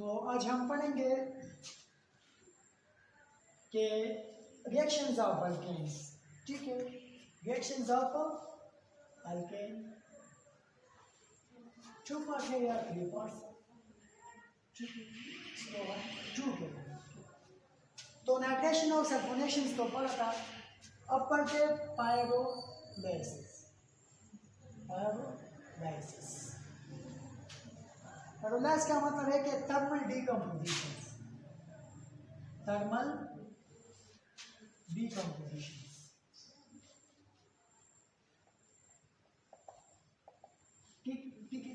तो आज हम पढ़ेंगे कि रिएक्शंस ऑफ अल्केन्स। ठीक है, रिएक्शंस ऑफ अल्केन 2 पार्ट है या 3 पार्ट? टू के तो नाइट्रेशन और सल्फोनेशन तो पढ़ा था। अब पढ़ते पायरोलाइसिस। पायरोलाइसिस का मतलब है कि थर्मल डीकम्पोजिशन। ठीक है।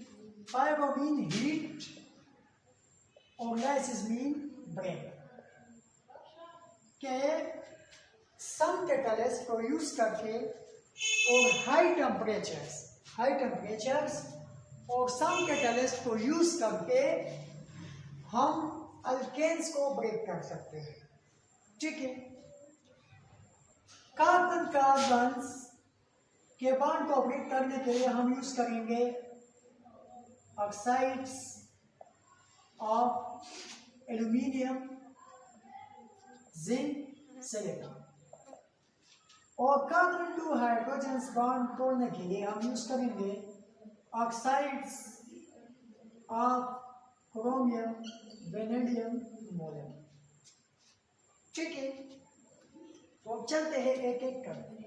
पायरो मीन हीट और लाइसिस मीन ब्रेक के सम कैटलिस्ट को यूज करके और हाई टेम्परेचर्स और सम कैटलिस्ट को यूज करके हम अल्केन्स को ब्रेक कर सकते हैं। ठीक है, कार्बन्स के बॉन्ड को ब्रेक करने के लिए हम यूज करेंगे oxides of aluminium, zinc, silicon. और कार्बन टू हाइड्रोजन बॉन्ड तोड़ने के लिए हम यूज करेंगे ऑक्साइड्स ऑफ क्रोमियम, वेनेडियम, मोलियम। ठीक है, तो अब चलते हैं एक एक करके।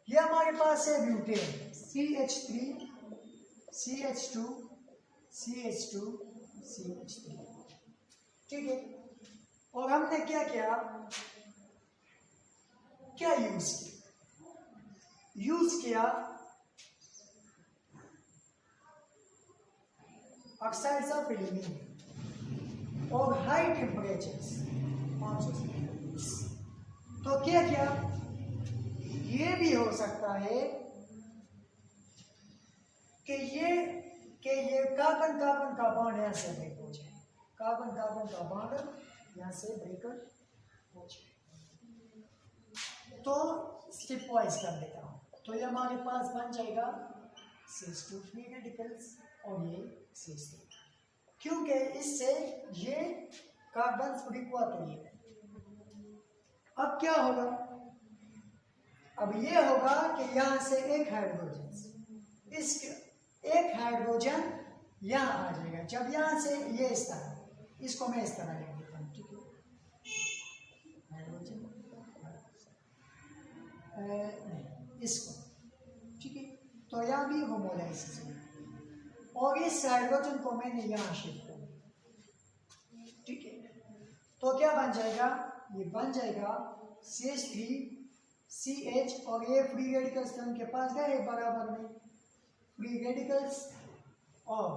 ये हमारे पास है butane CH3 CH2 CH2 CH3। ठीक है, और हमने क्या यूज किया ऑक्साइड्स ऑफ एल्यूमिनियम और हाई टेम्परेचर्स 500 से। तो क्या ये भी हो सकता है कि ये कार्बन का बॉन्ड यहाँ से ब्रेक हो जाए, कार्बन का बॉन्ड यहाँ से ब्रेक हो जाए। तो स्टेप वाइज कर देता हूँ। तो ये हमारे पास बन जाएगा CH2 फ्री रेडिकल्स और ये CH3, क्योंकि इससे ये कार्बन ब्रेक हुआ। तो ये अब क्या होगा? अब ये होगा कि यहाँ से एक हाइड्रोजन यहाँ आ जाएगा। जब यहाँ से ये इस तरह, इसको मैं इस तरह लिख देता हूँ। ठीक है, हाइड्रोजन इसको। ठीक है, तो यहाँ भी होमोलाइसिस है और इस हाइड्रोजन को मैंने यहाँ शिफ्ट कर दिया। ठीक है, तो क्या बन जाएगा? ये बन जाएगा CH3 CH और ये फ्री रेडिकल्स उनके पास गए बराबर में, फ्री रेडिकल्स और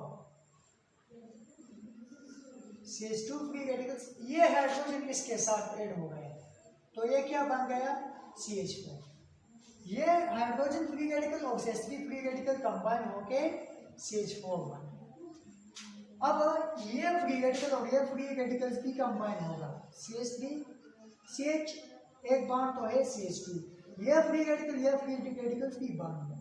CH2 फ्री रेडिकल्स। ये हाइड्रोजन इसके साथ ऐड हो गया, तो ये क्या बन गया? CH4। ये हाइड्रोजन फ्री रेडिकल और CH3 फ्री रेडिकल कंबाइन होके CH4 बन गया। अब ये फ्री रेडिकल और ये फ्री रेडिकल्स भी कंबाइन होगा, CH3 CH एक बॉन्ड तो है CH2, ये फ्री रेडिकल्स भी बॉन्ड है।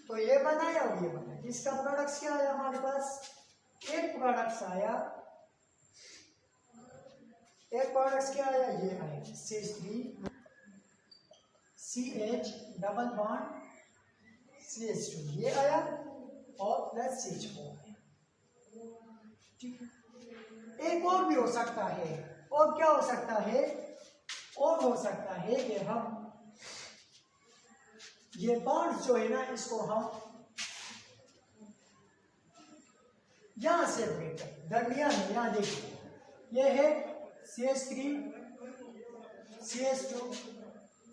तो ये बनाया और ये बनाया। इसका प्रोडक्ट्स क्या आया हमारे पास? एक प्रोडक्ट्स क्या आया? ये आया CH3 CH double bond CH2, ये आया और प्लस CH4 आया। ठीक है, एक और भी हो सकता है। और क्या हो सकता है? और हो सकता है कि हम ये बॉन्ड जो है ना, इसको हम यहां से ब्रेक करें दरमियान में। यहां देखिए, ये है CH3 CH2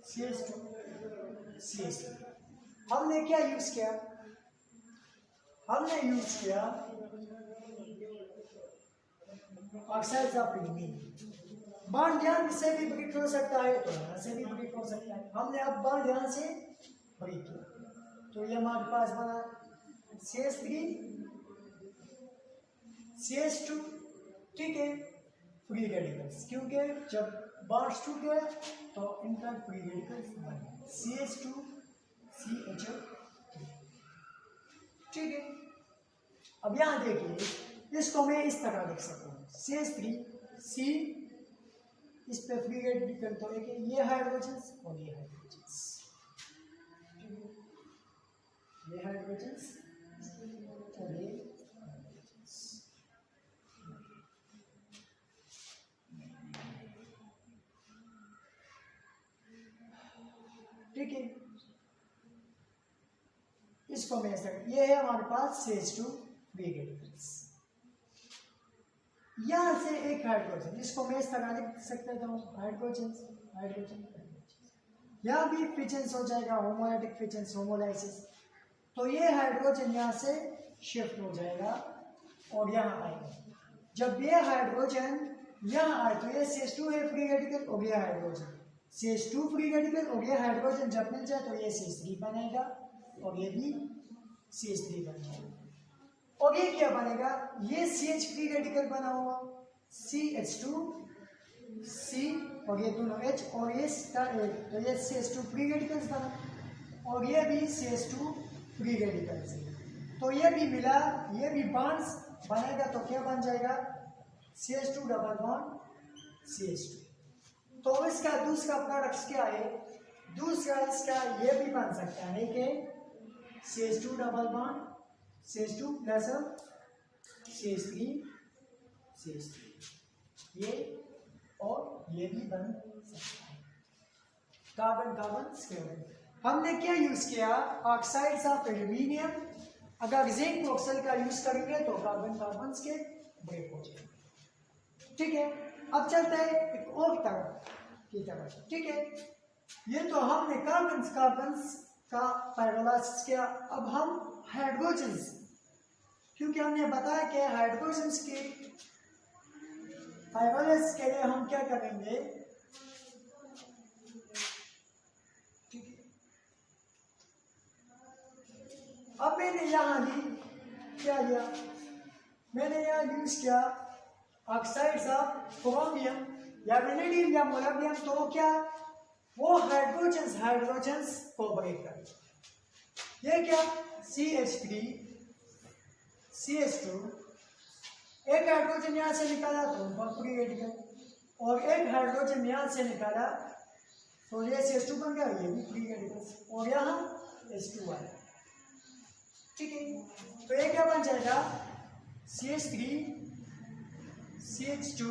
CH2 CH3। हमने क्या यूज किया? हमने यूज किया ऑक्साइड्स ऑफ एल्यूमिनियम। बॉन्ड यहाँ से भी ब्रेक हो सकता है, तो यहाँ से भी ब्रेक हो सकता है। हमने अब बॉन्ड यहाँ से ब्रेक किया, तो ये हमारे पास बना CH3 CH2। ठीक है, फ्री रेडिकल्स, क्योंकि जब बॉन्ड्स टूट गए तो इनका फ्री रेडिकल्स बने CH2 CH3। ठीक है, अब यहाँ देखिए इसको मैं इस तरह लिख सकता हूँ CH3 C, इस पे फ्री रेडिकल तो एक ये हाइड्रोजन्स और ये हाइड्रोजन्स, ये हाइड्रोजन्स और ये हाइड्रोजन्स। ठीक है, इसको मैं ऐसा, ये है हमारे पास CH2 फ्री रेडिकल्स। यहां से एक हाइड्रोजन, इसको मैं इस तरह लिख सकता हूँ हाइड्रोजन हाइड्रोजन, यहाँ भी फिजन्स हो जाएगा, होमोलाइटिक फिजन्स, होमोलाइसिस। तो ये हाइड्रोजन यहाँ से शिफ्ट हो जाएगा और यहाँ आएगा। जब ये हाइड्रोजन यहाँ आए तो ये CH2 है फ्री रेडिकल और ये हाइड्रोजन, CH2 फ्री रेडिकल और ये हाइड्रोजन जब मिल जाए तो ये CH3 बनेगा और ये भी CH3 बन जाएगा। और ये क्या बनेगा, ये CH फ्री रेडिकल बना हुआ CH2 C और ये दोनों H और ये H, तो ये CH2 फ्री रेडिकल्स बना और ये भी CH2 फ्री रेडिकल्स है। तो ये भी मिला, ये भी बॉन्ड्स बनेगा तो क्या बन जाएगा CH2 डबल बॉन्ड CH2। तो इसका दूसरा प्रोडक्ट क्या है, दूसरा इसका ये भी बन सकता है कि CH2 double bond CH2 plus CH3 ये और ये भी बन सकता है, कार्बन कार्बन स्क्वायर। हमने क्या यूज किया, ऑक्साइड्स ऑफ एल्यूमिनियम। अगर जिंक ऑक्साइड का यूज करेंगे तो कार्बन कार्बन के ब्रेक हो जाएंगे। ठीक है, अब चलते हैं एक और तरफ की तरफ। ठीक है, ये तो हमने कार्बन कार्बन का पैरालाइसिस किया। अब हम हाइड्रोजन्स, क्योंकि हमने बताया कि हाइड्रोजन्स के पैरालाइसिस के लिए हम क्या करेंगे, ठीक है। अब मैंने यहाँ ही क्या लिया, मैंने यहाँ यूज किया ऑक्साइड्स ऑफ क्रोमियम या वेनेडियम या मोलिब्डेनम। तो क्या वो हाइड्रोजन्स को ब्रेक कर, ये क्या CH3 CH2, एक हाइड्रोजन यहाँ से निकाला तो फ्री रेडिकल और एक हाइड्रोजन यहाँ से निकाला तो ये CH2 बन गया, ये भी फ्री रेडिकल और यहाँ H2 आया। ठीक है, तो ये क्या बन जाएगा CH3 CH2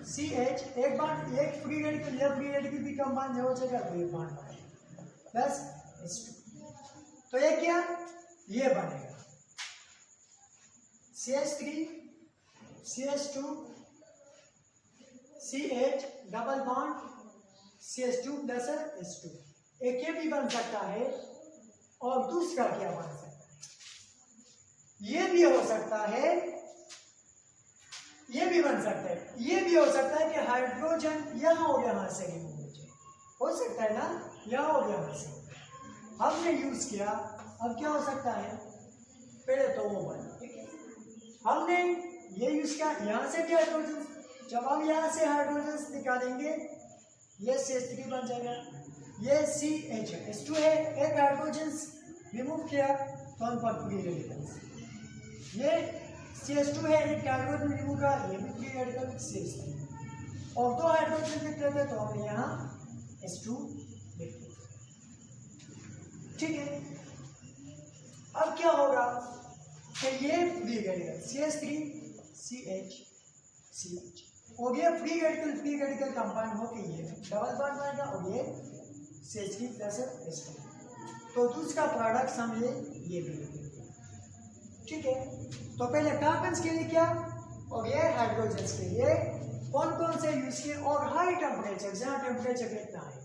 CH, एक बार एक फ्री रेडिकल या फ्री रेडिकल भी कंबाइन हो जाएगा तो ये बॉन्ड बनेगा प्लस H2। तो ये क्या, ये बनेगा CH3 CH2 CH double bond CH2 plus H2। एक ये भी बन सकता है और दूसरा क्या बन सकता है, ये भी हो सकता है, ये भी बन सकता है, ये भी हो सकता है कि हाइड्रोजन यहाँ और यहाँ से रिमूव हो जाए, हो सकता है ना, यहाँ और यहाँ से हमने यूज किया। अब क्या हो सकता है, पहले तो वो बना, ठीक है, हमने ये यूज किया, यहाँ से भी हाइड्रोजन, जब हम यहाँ से हाइड्रोजन निकालेंगे ये CH3 बन जाएगा, ये CH H2 है, एक हाइड्रोजन रिमूव किया तो हम पर फ्री रेडिकल्स, ये CH2 है, एक हाइड्रोजन रिमूव का, ये भी फ्री रेडिकल CH3 और दो हाइड्रोजन लिख लेते तो हमने यहाँ H2 लिख लिया। ठीक है, अब क्या होगा कि ये free radical CH3 CH CH और ये फ्री रेडिकल कंपाउंड होकर ये डबल बॉन्ड बनेगा और ये CH3 प्लस H2। तो दूसरा प्रोडक्ट हम ये भी लिखेंगे। ठीक है, तो पहले कार्बन के लिए क्या और ये हाइड्रोजन के लिए कौन कौन से यूज किए, और हाई टेम्परेचर, जहाँ टेम्परेचर कितना है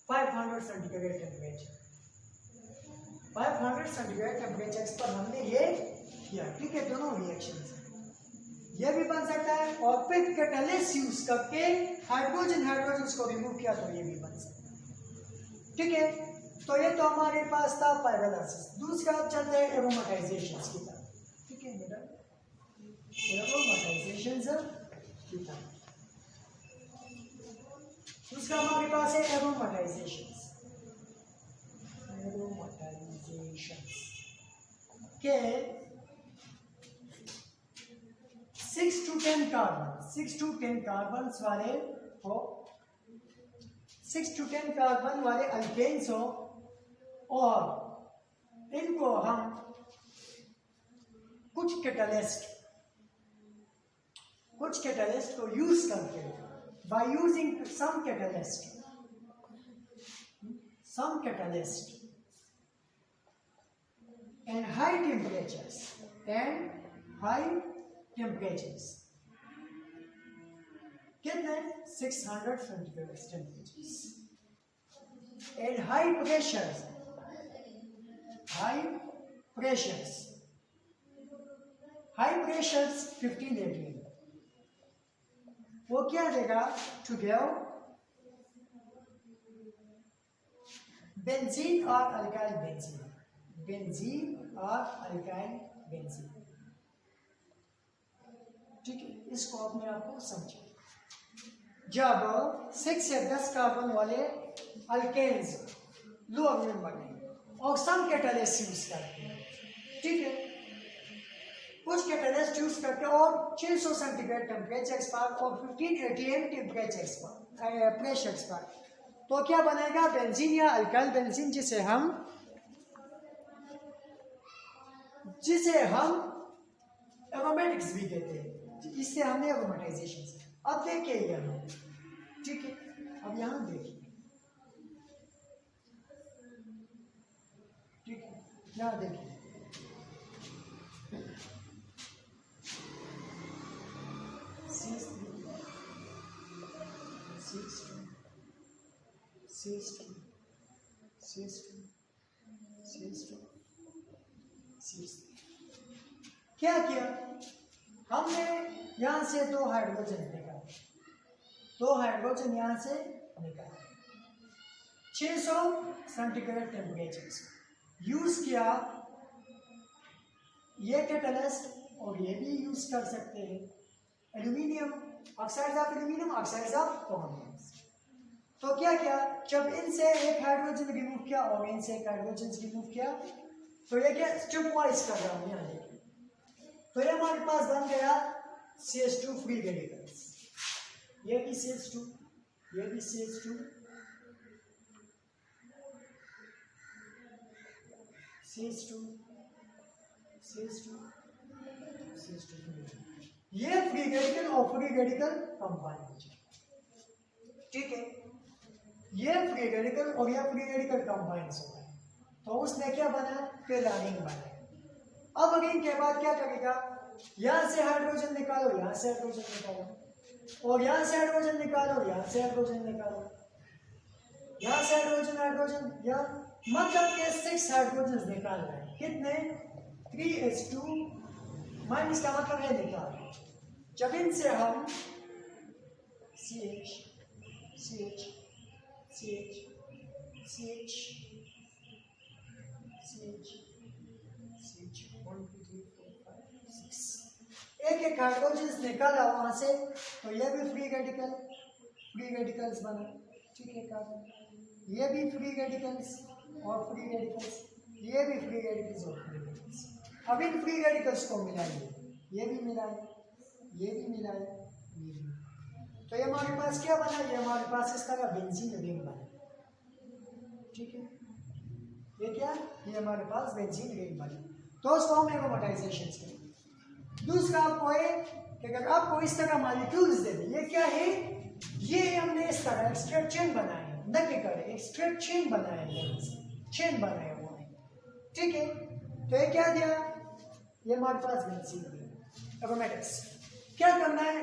500 सेंटीग्रेड टेम्परेचर, 500 सेंटीग्रेड टेम्परेचर पर हमने ये किया। ठीक है, दोनों रिएक्शंस ये भी बन सकता है और फिर कैटलिस्ट यूज करके हाइड्रोजन को रिमूव किया तो ये भी बन सकता है। ठीक है, तो ये तो हमारे पास था पैरालाइसिस। दूसरा अब चलते हैं एरोमेटाइजेशन की तरफ। ठीक है बेटा, एरोमेटाइजेशन की तरफ दूसरा हमारे पास है एरोमेटाइजेशन के 6 to 10 कार्बन, 6 to 10 कार्बन वाले हो, 6 to 10 कार्बन वाले अल्केन्स हो, और इनको हम कुछ कैटलिस्ट को यूज करके, by using some catalyst and high temperatures कितने 600 centigrade temperatures and high pressures 15 atm, वो क्या देगा to give बेंजीन और अल्काइल बेंजीन, ठीक है। इसको अपने आप को समझिए। जब 6 से 10 कार्बन वाले अल्केन्स लोअर मेंबर में और सम कैटलिस्ट यूज करते हैं, ठीक है, कुछ कैटलिस्ट यूज करके और 600 सेंटीग्रेड टेम्परेचर पर और 15 atm टेम्परेचर पर प्रेशर पर, तो क्या बनेगा बेंजीन या अल्काइल बेंजीन, जिसे हम एरोमेटिक्स भी कहते हैं। इससे हमने एरोमेटाइजेशन। अब देखिए यहाँ, ठीक है, अब यहाँ देखिए, ठीक है, यहाँ देखिए, क्या किया हमने, यहां से 2 हाइड्रोजन निकाले, 2 हाइड्रोजन यहां से निकाले, 600 सेंटीग्रेड टेम्परेचर यूज किया, ये कैटलिस्ट और ये भी यूज कर सकते हैं, aluminium oxide of aluminium, oxide of common. तो क्या किया, जब इनसे एक हाइड्रोजन रिमूव किया और इनसे एक हाइड्रोजन रिमूव किया, तो ये क्या स्टेप वाइज कर रहा हूं यहाँ देखिए, तो ये हमारे पास बन गया CH2 फ्री रेडिकल्स, ये भी CH2, ये भी CH2, ये फ्री रेडिकल और फ्री रेडिकल कंबाइन हो जाए, ठीक है, ये फ्री रेडिकल और ये फ्री रेडिकल कंबाइन हो गए, तो उसने क्या बना, फिर रिंग बना। अब रिंग के बाद क्या करेगा, यहां से हाइड्रोजन निकालो, यहां से हाइड्रोजन निकालो, और यहां से हाइड्रोजन निकालो, यहां से हाइड्रोजन निकालो, यहां से हाइड्रोजन, या मतलब के 6 हाइड्रोजन निकाल रहे हैं, कितने 3H2 माइनस का मतलब है निकाल। जब इनसे हम CH 1 2 3 4 5 6 एक हाइड्रोजन निकाला वहां से, तो ये भी फ्री रेडिकल्स बना, ठीक है, कार्बन, ये भी फ्री रेडिकल्स और फ्री रेडिकल्स, ये भी फ्री रेडिकल्स और फ्री रेडिकल्स। अब इन फ्री रेडिकल्स को मिलाइए, ये भी मिलाए, ये भी मिलाए, ये भी, तो ये हमारे पास क्या बना, ये हमारे पास इस तरह बेंजीन रिंग बना, ठीक है, ये क्या, ये हमारे पास बेंजीन रिंग बना। तो उसको हम एरोमेटाइजेशन करें। दूसरा आपको है कि अगर आपको इस तरह मॉलिक्यूल्स दे दें, ये क्या है, ये हमने इस तरह स्ट्रेट चेन बनाया है, न कि करे स्ट्रेट चेन बनाया है, चेन बनाया हुआ है, ठीक है, तो ये क्या दिया, ये हमारे पास बेंजीन एरोमेटिक्स। क्या करना है,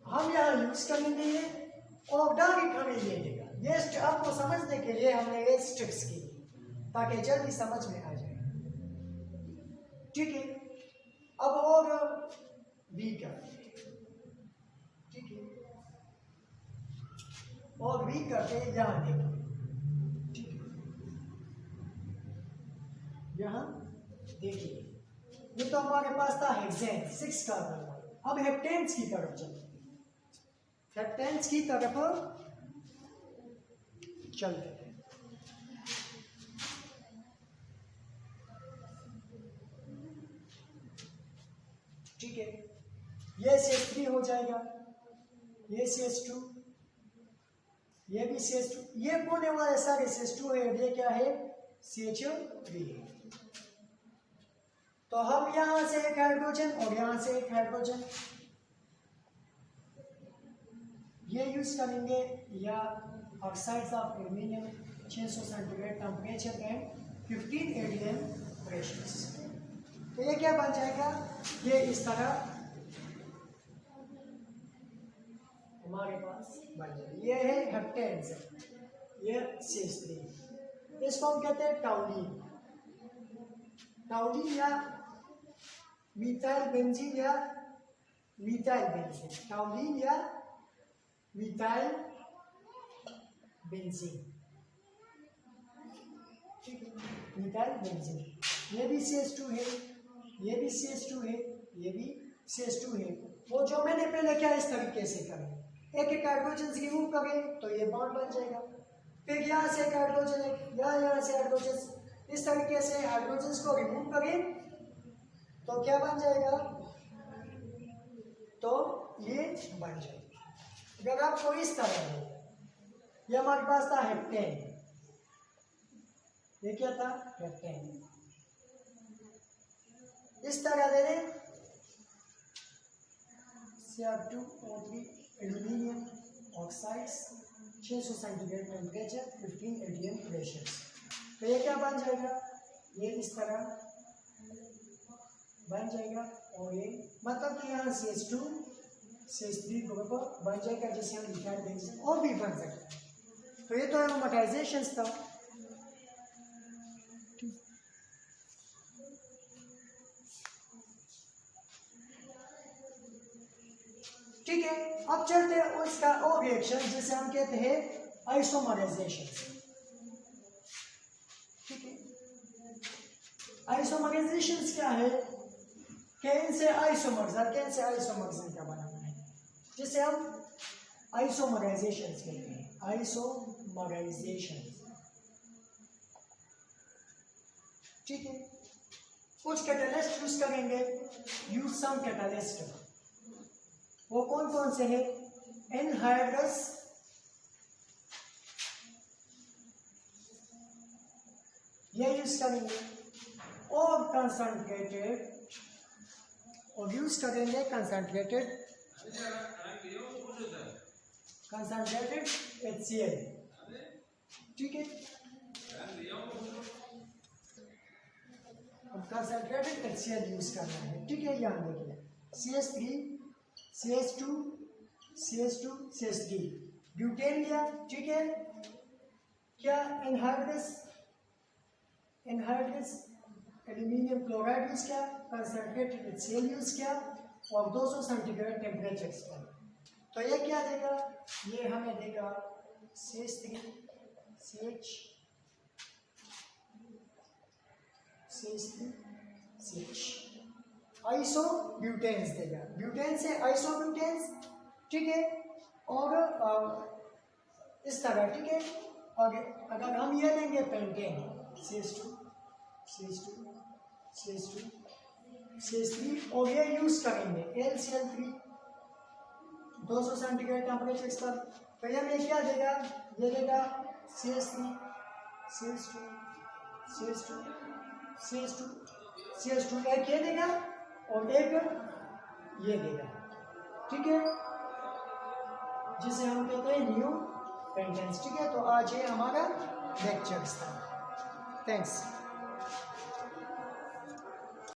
हम यहाँ यूज कर लेंगे और डायरेक्ट हमें ये देगा, ये आपको समझने के लिए हमने ये स्टेप्स की ताकि जल्दी समझ में आ जाए, ठीक है। अब और बी का, ठीक है, और बी करके यहाँ देखिए, ठीक है, यहाँ देखिए, ये तो हमारे पास था हेक्सेन 6 कार्बन। अब हेप्टेन्स की तरफ चलते हैं, हेप्टेन्स की तरफ चलते हैं, ठीक है। ये CH3 हो जाएगा, ये CH2, ये भी CH2, ये कौन है वाला सारे CH2 है, ये क्या है CH3 है। तो हम यहां से एक हाइड्रोजन और यहां से एक हाइड्रोजन ये यूज करेंगे, या oxides of aluminium 600 centigrade temperature and 15 ADM pressures. तो ये क्या बन जाएगा, ये इस तरह हमारे पास बन जाएगा। ये है हेप्टेन्स, ये CH3, इसको हम कहते हैं टाउलिन, टाउलिन या मिथाइल बेंजीन या मिथाइल बेंजीन, टाउलिन या मिथाइल बेंजीन, ठीक है, मिथाइल बेंजीन। ये भी CH2 है, ये भी CH2 है, ये भी CH2 है। वो जो मैंने पहले क्या इस तरीके से करें, एक एक हाइड्रोजन रिमूव करें तो ये बॉन्ड बन जाएगा, फिर यहाँ से एक हाइड्रोजन है, यहाँ से हाइड्रोजन, इस तरीके से हाइड्रोजन को रिमूव करें तो क्या बन जाएगा, तो ये बन जाएगा। अगर आपको इस तरह है, ये हमारे पास था हेप्टेन, ये क्या था हेप्टेन, इस तरह दे दें Cr2O3 aluminium oxides 600 centigrade temperature 15 ADM pressure. तो ये क्या बन जाएगा, ये इस तरह बन जाएगा, और ये मतलब कि यहाँ CH2 CH3 ग्रुप बन जाएगा, जिसे हम मिथाइल बेंजीन और भी बन सकते हैं। तो ये तो एरोमेटाइजेशन था। ठीक है, अब चलते हैं उसका और रिएक्शन जिसे हम कहते हैं आइसोमराइजेशन। ठीक है, आइसोमराइजेशन क्या है, can say isomers, can say isomers का बनाना है, जिसे हम आइसोमराइजेशन कहते हैं, आइसोमराइजेशन। ठीक है, कुछ कैटालिस्ट यूज करेंगे, यूज सम कैटालिस्ट। वो कौन कौन से हैं, एनहाइड्रस, ये यूज करेंगे, और कंसंट्रेटेड, और यूज करेंगे कंसंट्रेटेड HCl। ठीक है, अब कंसंट्रेटेड HCl यूज करना है। ठीक है, यहाँ देखिए CH3 CH2 CH2 CH3 butane लिया। ठीक है, क्या एनहाइड्रस एल्यूमिनियम क्लोराइड यूज किया, कंसंट्रेटेड HCl यूज किया, और 200 सेंटीग्रेड टेम्परेचर पर। तो ये क्या देगा, ये हमें देगा CH3 CH आइसो ब्यूटेन्स देगा, ब्यूटेन से आइसो ब्यूटेन्स। ठीक है, और इस तरह। ठीक है, और अगर हम ये लेंगे पेंटेन CH2 CH3 और ये यूज करेंगे LCl3 200 सेंटीग्रेड टेम्परेचर पर, तो ये हमें क्या देगा, ये देगा CH3 CH2 एक ये देगा और एक ये देगा। ठीक है, जिसे हम कहते हैं न्यू पेंटेंस। ठीक है, तो आज ये हमारा लेक्चर था। थैंक्स।